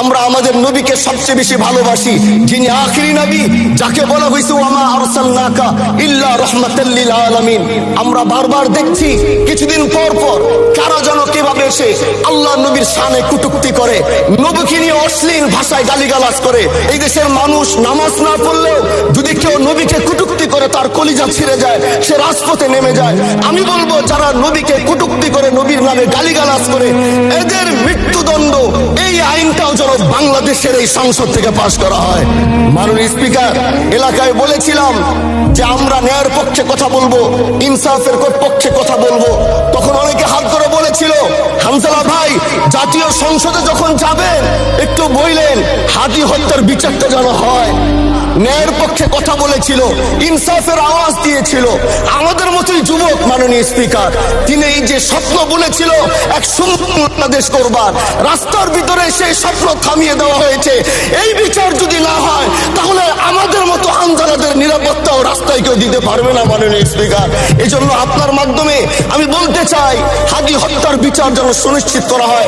আমরা আমাদের নবীকে সবচেয়ে বেশি ভালোবাসি, যিনি আখিরি নবী, যাকে বলা হয়েছে ওয়ামা আরসালনাকা ইল্লা রাহমাতাল লিল আলামিন। আমরা বারবার দেখছি কিছুদিন পর পর কারা যেন কিভাবে এসে আল্লাহ নবীর শানে কটূক্তি করে, নবীকে নিয়ে অশ্লীল ভাষায় গালিগালাজ করে। এই দেশের মানুষ নামাজ না পড়লেও যদি কেউ নবীকে কটূক্তি করে তার কলিজা ছিঁড়ে যায়, সে রাজপথে নেমে যায়। আমি বলবো যারা নবীকে কটূক্তি করে, নবীর নামে গালিগালাজ করে, এদের মৃত্যুদণ্ড, এই আইনটাও যেন বাংলাদেশের এই সংসদ থেকে পাশ করা হয়। মাননীয় স্পিকার, এলাকায় বলেছিলাম যে আমরা ন্যায়ের পক্ষে কথা বলবো, ইনসাফের পক্ষে কথা বলবো। তখন অনেকে হাত ধরে বলেছিল, হামজালা ভাই জাতীয় সংসদে যখন যাবেন একটু বললেন হাদি হত্যার বিচারটা যেন হয়। ন্যায়ের পক্ষে কথা বলেছিল, ইনসাফের আওয়াজ দিয়েছিল। আমাদের মতোই যুবক মাননীয় স্পিকার, তিনি এই যে স্বপ্ন বলেছিল এক সুন্দর বাংলাদেশ করবার, রাস্তার ভিতরে সেই স্বপ্ন থামিয়ে দেওয়া হয়েছে। এই বিচার যদি না হয় তাহলে আমাদের মতো হামজালাদের নিরাপত্তাও রাস্তায় কেউ দিতে পারবে না মাননীয় স্পিকার। এই জন্য আপনার মাধ্যমে আমি বলতে চাই, হাদি হত্যার বিচার যেন সুনিশ্চিত করা হয়।